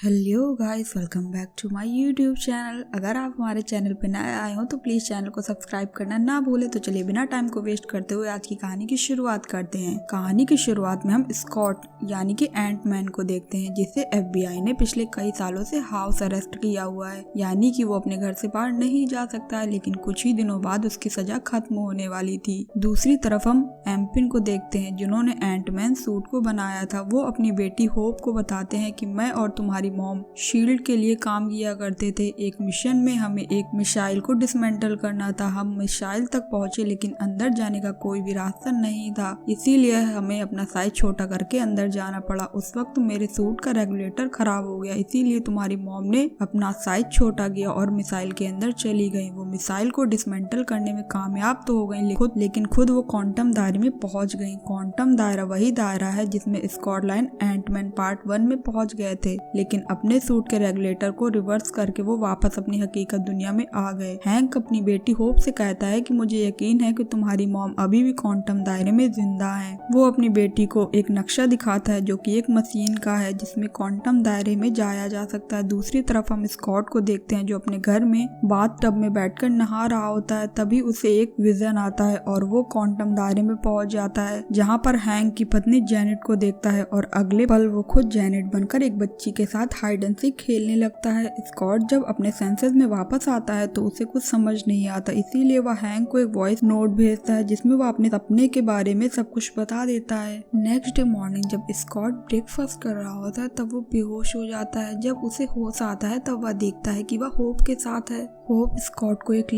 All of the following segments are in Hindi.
Hello guys, welcome back to my YouTube channel. अगर आप हमारे चैनल पे नए आए हो तो प्लीज चैनल को सब्सक्राइब करना ना भूले। तो चलिए बिना टाइम को वेस्ट करते हुए आज की कहानी की शुरुआत करते हैं। कहानी की शुरुआत में हम स्कॉट यानी कि एंट मैन को देखते हैं, जिसे FBI ने पिछले कई सालों से हाउस अरेस्ट किया हुआ है, यानी कि वो अपने घर से बाहर नहीं जा सकता है। लेकिन कुछ ही दिनों बाद उसकी सजा खत्म होने वाली थी। दूसरी तरफ हम एम्पिन को देखते हैं, जिन्होंने एंट मैन सूट को बनाया था। वो अपनी बेटी होप को बताते हैं कि मैं और तुम्हारी मॉम शील्ड के लिए काम किया करते थे। एक मिशन में हमें एक मिसाइल को डिसमेंटल करना था। हम मिसाइल तक पहुंचे, लेकिन अंदर जाने का कोई भी रास्ता नहीं था, इसीलिए हमें अपना साइज छोटा करके अंदर जाना पड़ा। उस वक्त मेरे सूट का रेगुलेटर खराब हो गया, इसीलिए तुम्हारी मॉम ने अपना साइज छोटा किया और मिसाइल के अंदर चली गई। वो मिसाइल को डिसमेंटल करने में कामयाब तो हो गई, लेकिन खुद वो क्वांटम दायरे में पहुंच गई। क्वांटम दायरा वही दायरा है जिसमें स्कॉटलैंड एंटमैन पार्ट 1 में पहुंच गए थे, लेकिन अपने सूट के रेगुलेटर को रिवर्स करके वो वापस अपनी हकीकत दुनिया में आ गए। हैंक अपनी बेटी होप से कहता है कि मुझे यकीन है कि तुम्हारी मॉम अभी भी क्वांटम दायरे में जिंदा है। वो अपनी बेटी को एक नक्शा दिखाता है जो कि एक मशीन का है, जिसमें क्वांटम दायरे में जाया जा सकता है। दूसरी तरफ हम स्कॉट को देखते हैं, जो अपने घर में बाथ टब में बैठकर नहा रहा होता है। तभी उसे एक विजन आता है और वो क्वांटम दायरे में पहुंच जाता है, जहाँ पर हैंक की पत्नी जेनेट को देखता है और अगले पल वो खुद जेनेट बनकर एक बच्ची के साथ हाइड एंड सीक खेलने लगता है। स्कॉट जब अपने सेंसेस में वापस आता है तो उसे कुछ समझ नहीं आता, इसीलिए वह हैंक को एक वॉइस नोट भेजता है जिसमें वह अपने सपने के बारे में सब कुछ बता देता है। नेक्स्ट डे मॉर्निंग जब स्कॉट ब्रेकफास्ट कर रहा होता है तब वो बेहोश हो जाता है। जब उसे होश आता है तब वह देखता है कि वह होप के साथ है। होप स्कॉट को एक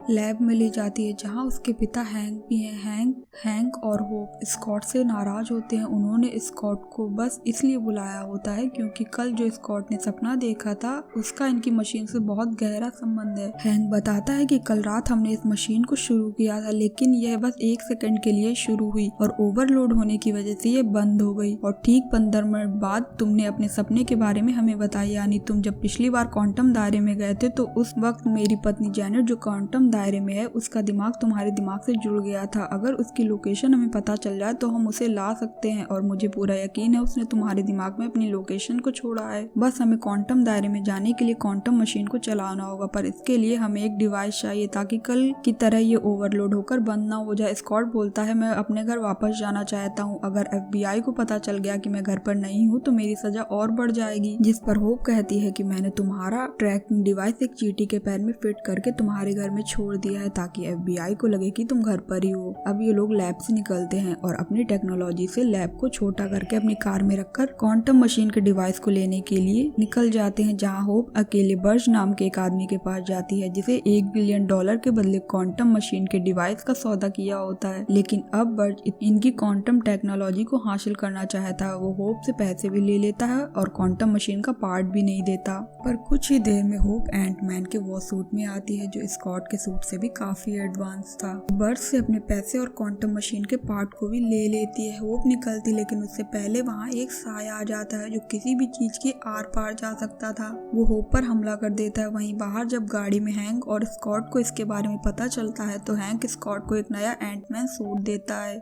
लैब में ले जाती है, जहां उसके पिता हैंक भी हैं। हैंक और होप स्कॉट से नाराज होते हैं। उन्होंने स्कॉट को बस इसलिए बुलाया होता है क्योंकि कल जो स्कॉट ने सपना देखा था उसका इनकी मशीन से बहुत गहरा संबंध है। हैंक बताता है कि कल रात हमने इस मशीन को शुरू किया था, लेकिन यह बस 1 सेकंड के लिए शुरू हुई और ओवरलोड होने की वजह से यह बंद हो गई। और ठीक 15 मिनट बाद तुमने अपने सपने के बारे में हमें बताया, यानी तुम जब पिछली बार क्वांटम दायरे में गए थे तो उस वक्त मेरी पत्नी जेनेट जो क्वांटम दायरे में है उसका दिमाग तुम्हारे दिमाग से जुड़ गया था। अगर उसकी लोकेशन हमें पता चल जाए तो हम उसे ला सकते हैं, और मुझे पूरा यकीन है उसने तुम्हारे दिमाग में अपनी लोकेशन को छोड़ा है। बस हमें क्वांटम दायरे में जाने के लिए क्वांटम मशीन को चलाना होगा, पर इसके लिए हमें एक डिवाइस चाहिए ताकि कल की तरह ये ओवरलोड होकर बंद ना हो जाए। स्कॉट बोलता है, मैं अपने घर वापस जाना चाहता हूँ। अगर FBI को पता चल गया कि मैं घर पर नहीं हूँ तो मेरी सजा और बढ़ जाएगी। जिस पर होप कहती है कि मैंने तुम्हारा ट्रैकिंग डिवाइस एक चींटी के पैर में फिट करके तुम्हारे घर में छोड़ दिया है ताकि FBI को लगे कि तुम घर पर ही हो। अब ये लोग लैब से निकलते हैं और अपनी टेक्नोलॉजी से लैब को छोटा करके अपनी कार में रखकर क्वांटम मशीन के डिवाइस को लेने के लिए निकल जाते हैं, जहां होप अकेले बर्ज नाम के एक आदमी के पास जाती है जिसे $1 बिलियन के बदले क्वांटम मशीन के डिवाइस का सौदा किया होता है। लेकिन अब बर्ज इनकी क्वांटम टेक्नोलॉजी को हासिल करना चाहता है। वो होप से पैसे भी ले लेता है और क्वांटम मशीन का पार्ट भी नहीं देता। पर कुछ ही देर में होप एंटमैन के वो सूट में आती है जो स्कॉट के सूट से भी काफी एडवांस था। बर्ज से अपने पैसे और क्वांटम मशीन के पार्ट को भी ले लेती है। होप निकलती, लेकिन उससे पहले वहाँ एक साया आ जाता है जो किसी भी चीज के आर पार जा सकता था। वो होप पर हमला कर देता है। वहीं बाहर जब गाड़ी में हैंक और स्कॉट को इसके बारे में पता चलता है तो हैंक स्कॉट को एक नया एंटमैन सूट देता है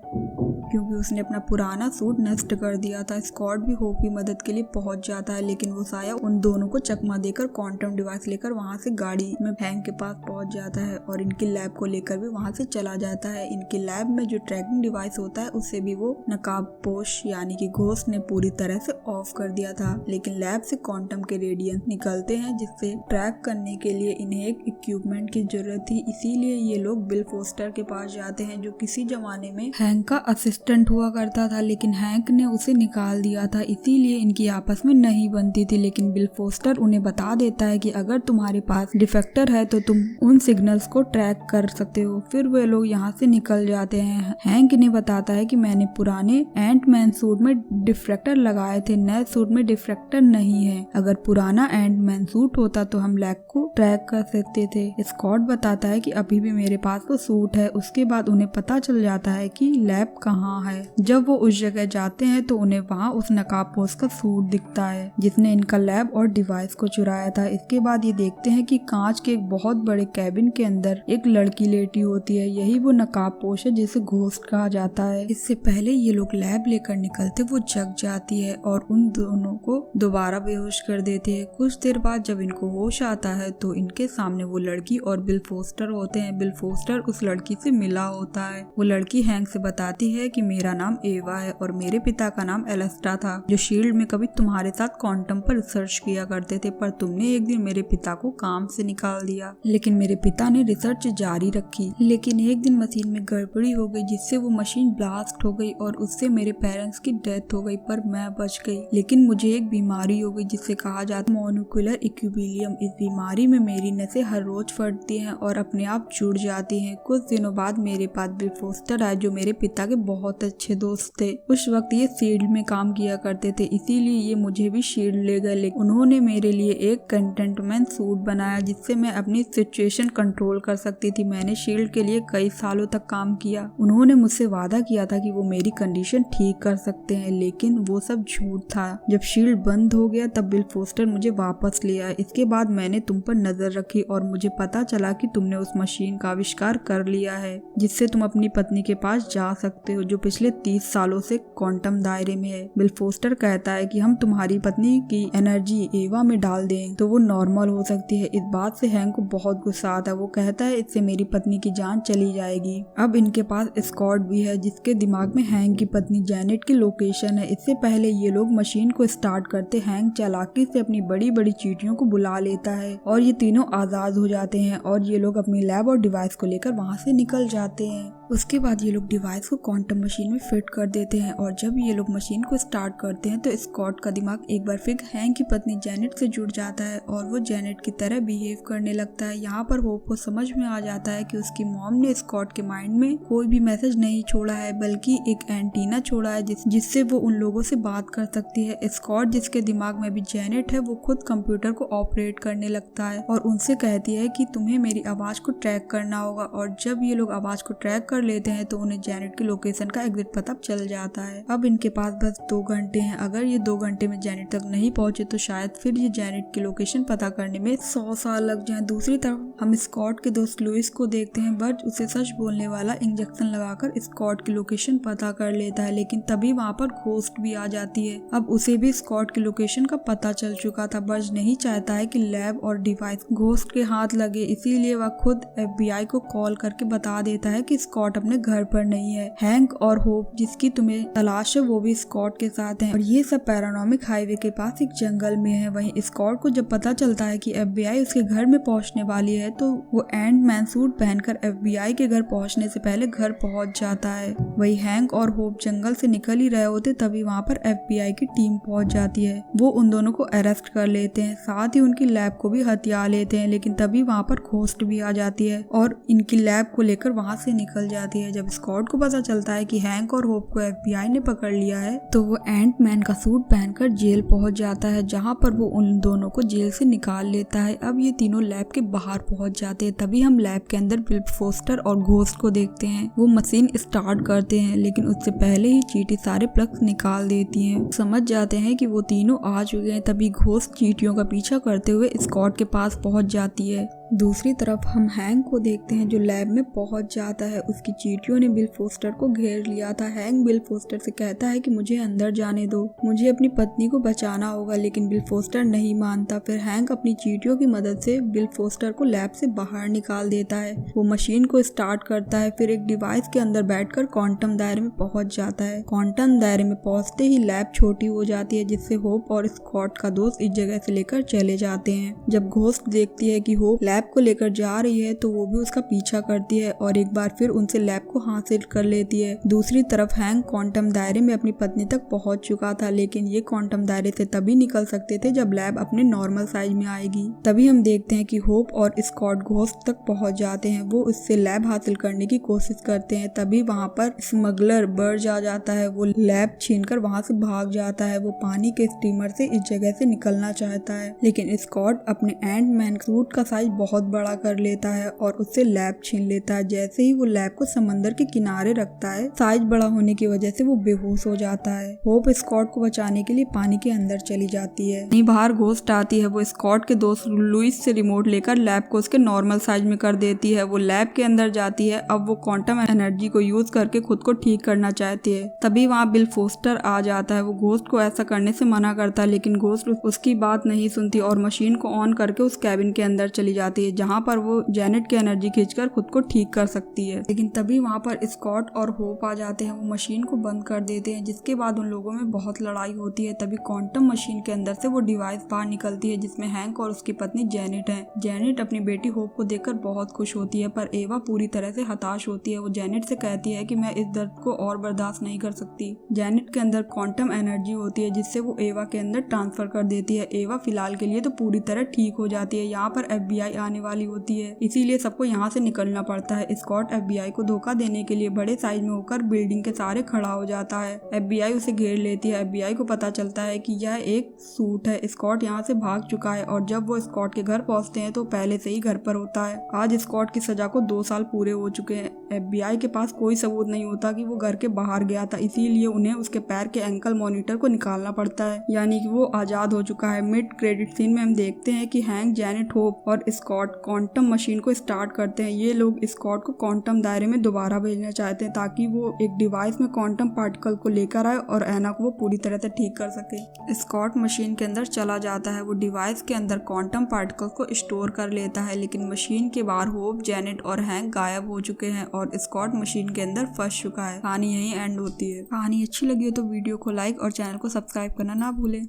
क्योंकि उसने अपना पुराना सूट नष्ट कर दिया था। स्कॉट भी होप की मदद के लिए पहुंच जाता है, लेकिन वो साया उन दोनों को चकमा देकर क्वांटम डिवाइस लेकर वहां से गाड़ी में हैंक के पास पहुंच जाता है और इनकी लैब को लेकर भी वहां से चला जाता है। इनकी लैब में जो ट्रैकिंग डिवाइस होता है उसे भी वो नकाबपोश यानी कि घोस्ट ने पूरी तरह से ऑफ कर दिया था, लेकिन लैब से क्वांटम के रेडियंस निकलते हैं जिससे ट्रैक करने के लिए इन्हें एक इक्विपमेंट की जरूरत थी। इसीलिए ये लोग बिल फोस्टर के पास जाते हैं, जो किसी जमाने में हैंक का असिस्टेंट हुआ करता था, लेकिन हैंक ने उसे निकाल दिया था, इसीलिए इनकी आपस में नहीं बनती थी। लेकिन बिल फोस्टर उन्हें बता देता है कि अगर तुम्हारे पास डिफेक्टर है तो तुम उन सिग्नल्स को ट्रैक कर सकते हो। फिर वे लोग यहाँ से निकल जाते हैं। हैंक इन्हें बताता है कि मैंने पुराने एंटमैन सूट में डिफ्रेक्टर लगाए थे, नए सूट में डिफ्रेक्टर नहीं है। अगर पुराना एंटमैन सूट होता तो हम लैब को ट्रैक कर सकते थे। स्कॉट बताता है कि अभी भी मेरे पास वो सूट है। उसके बाद उन्हें पता चल जाता है कि लैब कहाँ है। जब वो उस जगह जाते हैं तो उन्हें वहाँ उस नकाबपोश का सूट दिखता है जिसने इनका लैब और डिवाइस को चुराया था। इसके बाद ये देखते हैं कि कांच के एक बहुत बड़े कैबिन के अंदर अंदर एक लड़की लेटी होती है। यही वो नकाबपोश है जिसे घोस्ट कहा जाता है। इससे पहले ये लोग लैब लेकर निकलते वो जग जाती है और उन दोनों को दोबारा बेहोश कर देते हैं। कुछ देर बाद जब इनको होश आता है तो इनके सामने वो लड़की और बिल फोस्टर होते हैं। बिल फोस्टर उस लड़की से मिला होता है। वो लड़की हैंक से बताती है कि मेरा नाम एवा है और मेरे पिता का नाम एलेस्टा था, जो शील्ड में कभी तुम्हारे साथ क्वांटम पर रिसर्च किया करते थे, पर तुमने एक दिन मेरे पिता को काम से निकाल दिया। लेकिन मेरे पिता ने रिसर्च जारी रखी, लेकिन एक दिन मशीन में गड़बड़ी हो गई जिससे वो मशीन ब्लास्ट हो गई और उससे मेरे पेरेंट्स की डेथ हो गई, पर मैं बच गई। लेकिन मुझे एक बीमारी हो गई जिसे कहा जाता है मोनोक्यूलर इक्विलिब्रियम। इस बीमारी में मेरी नसें हर रोज फटती हैं और अपने आप जुड़ जाती हैं। कुछ दिनों बाद मेरे पास बिल फोस्टर आए, जो मेरे पिता के बहुत अच्छे दोस्त थे। उस वक्त ये शील्ड में काम किया करते थे, इसीलिए ये मुझे भी शील्ड ले गए। लेकिन उन्होंने मेरे लिए एक कंटेनमेंट सूट बनाया जिससे मैं अपनी सिचुएशन कंट्रोल कर सकती थी। मैंने शील्ड के लिए कई सालों तक काम किया। उन्होंने मुझसे वादा किया था कि वो मेरी कंडीशन ठीक कर सकते हैं, लेकिन वो सब झूठ था। जब शील्ड बंद हो गया तब बिल फोस्टर मुझे वापस ले आया। इसके बाद मैंने तुम पर नजर रखी और मुझे पता चला कि तुमने उस मशीन का आविष्कार कर लिया है जिससे तुम अपनी पत्नी के पास जा सकते हो, जो पिछले 30 सालों से क्वांटम दायरे में है। बिल फोस्टर कहता है कि हम तुम्हारी पत्नी की एनर्जी एवा में डाल दें तो वो नॉर्मल हो सकती है। इस बात से हैंक को बहुत गुस्सा आता है। वो कहता है इससे मेरी पत्नी की जान चली जाएगी। अब इनके पास स्कॉट भी है जिसके दिमाग में हैंक की पत्नी जेनेट की लोकेशन है। इससे पहले ये लोग मशीन को स्टार्ट करते हैंक चालाकी से अपनी बड़ी बड़ी चींटियों को बुला लेता है और ये तीनों आजाद हो जाते हैं और ये लोग अपनी लैब और डिवाइस को लेकर वहाँ से निकल जाते हैं। उसके बाद ये लोग डिवाइस को क्वांटम मशीन में फिट कर देते हैं और जब ये लोग मशीन को स्टार्ट करते हैं तो स्कॉट का दिमाग एक बार फिर हैंक की पत्नी जेनेट से जुड़ जाता है और वो जेनेट की तरह बिहेव करने लगता है। यहाँ पर होप को समझ में आ जाता है कि उसकी मॉम ने स्कॉट के माइंड में कोई भी मैसेज नहीं छोड़ा है, बल्कि एक एंटीना छोड़ा है जिससे वो उन लोगों से बात कर सकती है। स्कॉट जिसके दिमाग में भी जेनेट है वो खुद कंप्यूटर को ऑपरेट करने लगता है और उनसे कहती है कि तुम्हें मेरी आवाज को ट्रैक करना होगा। और जब ये लोग आवाज को ट्रैक कर लेते हैं तो उन्हें जेनेट की लोकेशन का एग्जिट पता चल जाता है। अब इनके पास बस 2 घंटे हैं। अगर ये 2 घंटे में जेनेट तक नहीं पहुंचे तो शायद फिर ये जेनेट की लोकेशन पता करने में 100 साल लग जाएं। दूसरी तरफ हम स्कॉट के दोस्त लुइस को देखते हैं। बट उसे सच बोलने वाला इंजेक्शन लगाकर स्कॉट की लोकेशन पता कर लेता है, लेकिन तभी वहाँ पर घोस्ट भी आ जाती है। अब उसे भी स्कॉट की लोकेशन का पता चल चुका था। बर्ज नहीं चाहता है कि लैब और डिवाइस घोस्ट के हाथ लगे, इसीलिए वह खुद FBI को कॉल करके बता देता है कि स्कॉट अपने घर पर नहीं है। हैंक और होप जिसकी तुम्हें तलाश है वो भी स्कॉट के साथ हैं और ये सब पैरानॉमिक हाईवे के पास एक जंगल में है। वहीं स्कॉट को जब पता चलता है कि FBI उसके घर में पहुंचने वाली है तो वो एंड मैन सूट पहनकर FBI के घर पहुंचने से पहले घर पहुंच जाता है। वही हैंक और होप जंगल से निकल ही रहे होते तभी वहाँ पर FBI की टीम पहुंच जाती है। वो उन दोनों को अरेस्ट कर लेते हैं, साथ ही उनकी लैब को भी हथिया लेते हैं, लेकिन तभी वहाँ पर घोस्ट भी आ जाती है और इनकी लैब को लेकर वहाँ से निकल जाती है। जब स्कॉट को पता चलता है कि हैंक और होप को FBI ने पकड़ लिया है तो वो एंट मैन का सूट पहनकर जेल पहुंच जाता है, जहाँ पर वो उन दोनों को जेल से निकाल लेता है। अब ये तीनों लैब के बाहर पहुंच जाते हैं। तभी हम लैब के अंदर बिल फोस्टर और घोस्ट को देखते हैं। वो मशीन स्टार्ट करते हैं, लेकिन उससे पहले ही चींटी सारे प्लग्स निकाल देती हैं। समझ जाते हैं कि वो तीनों आ चुके हैं। तभी घोस्ट चींटियों का पीछा करते हुए स्कॉट के पास पहुंच जाती है। दूसरी तरफ हम हैंक को देखते हैं जो लैब में पहुंच जाता है। उसकी चींटियों ने बिल फोस्टर को घेर लिया था। हैंक बिल फोस्टर से कहता है कि मुझे अंदर जाने दो, मुझे अपनी पत्नी को बचाना होगा, लेकिन बिल फोस्टर नहीं मानता। फिर हैंक अपनी चींटियों की मदद से बिल फोस्टर को लैब से बाहर निकाल देता है। वो मशीन को स्टार्ट करता है, फिर एक डिवाइस के अंदर बैठकर क्वांटम दायरे में पहुंच जाता है। क्वांटम दायरे में पहुंचते ही लैब छोटी हो जाती है, जिससे होप और स्कॉट का दोस्त इस जगह से लेकर चले जाते हैं। जब घोस्ट देखती है कि होप लैब को लेकर जा रही है तो वो भी उसका पीछा करती है और एक बार फिर उनसे लैब को हासिल कर लेती है। दूसरी तरफ हैंक क्वांटम दायरे में अपनी पत्नी तक पहुंच चुका था, लेकिन ये क्वांटम दायरे से तभी निकल सकते थे जब लैब अपने नॉर्मल साइज में आएगी। तभी हम देखते हैं कि होप और स्कॉट घोस्ट तक पहुंच जाते हैं। वो उससे लैब हासिल करने की कोशिश करते हैं। तभी वहाँ पर स्मगलर बर्ज आ जाता है। वो लैब छीनकर वहाँ से भाग जाता है। वो पानी के स्टीमर से इस जगह से निकलना चाहता है, लेकिन स्कॉट अपने एंट मैन सूट का साइज बहुत बड़ा कर लेता है और उससे लैब छीन लेता है। जैसे ही वो लैब को समंदर के किनारे रखता है, साइज बड़ा होने की वजह से वो बेहोश हो जाता है। होप स्कॉट को बचाने के लिए पानी के अंदर चली जाती है। वहीं बाहर घोस्ट आती है। वो स्कॉट के दोस्त लुइस से रिमोट लेकर लैब को उसके नॉर्मल साइज में कर देती है। वो लैब के अंदर जाती है। अब वो क्वांटम एनर्जी को यूज करके खुद को ठीक करना चाहती है। तभी वहाँ बिल फोस्टर आ जाता है। वो घोस्ट को ऐसा करने से मना करता है, लेकिन घोस्ट उसकी बात नहीं सुनती और मशीन को ऑन करके उस कैबिन के अंदर चली जाती है, जहाँ पर वो जेनेट की एनर्जी खींचकर खुद को ठीक कर सकती है। लेकिन तभी वहाँ पर स्कॉट और होप आ जाते हैं। वो मशीन को बंद कर देते हैं, जिसके बाद उन लोगों में बहुत लड़ाई होती है। तभी क्वांटम मशीन के अंदर से वो डिवाइस बाहर निकलती है, जिसमें हैंक और उसकी पत्नी जेनेट है। जेनेट अपनी बेटी होप को देखकर बहुत खुश होती है, पर एवा पूरी तरह से हताश होती है। वो जेनेट से कहती है कि मैं इस दर्द को और बर्दाश्त नहीं कर सकती। जेनेट के अंदर क्वांटम एनर्जी होती है, जिससे वो एवा के अंदर ट्रांसफर कर देती है। एवा फिलहाल के लिए तो पूरी तरह ठीक हो जाती है। यहाँ पर FBI आने वाली होती है, इसीलिए सबको यहाँ से निकलना पड़ता है। स्कॉट FBI को धोखा देने के लिए बड़े साइज में होकर बिल्डिंग के सारे खड़ा हो जाता है। FBI उसे घेर लेती है। FBI को पता चलता है कि यह एक सूट है। स्कॉट यहाँ से भाग चुका है और जब वो स्कॉट के घर पहुँचते हैं तो पहले से ही घर पर होता है। आज स्कॉट की सजा को 2 साल पूरे हो चुके हैं। FBI के पास कोई सबूत नहीं होता कि वो घर के बाहर गया था, इसीलिए उन्हें उसके पैर के एंकल मॉनिटर को निकालना पड़ता है, यानी कि वो आजाद हो चुका है। मिड क्रेडिट सीन में हम देखते हैं कि हैंक, जेनेट, होप और स्कॉट क्वांटम मशीन को स्टार्ट करते हैं। ये लोग स्कॉट को क्वांटम दायरे में दोबारा भेजना चाहते हैं, ताकि वो एक डिवाइस में क्वांटम पार्टिकल को लेकर आए और एना को वो पूरी तरह से ठीक कर सके। स्कॉट मशीन के अंदर चला जाता है। वो डिवाइस के अंदर क्वांटम पार्टिकल को स्टोर कर लेता है, लेकिन मशीन के बाहर होप, जेनेट और हैंक गायब हो चुके हैं और स्कॉट मशीन के अंदर फंस चुका है। कहानी यहीं एंड होती है। कहानी अच्छी लगी हो तो वीडियो को लाइक और चैनल को सब्सक्राइब करना ना भूलें।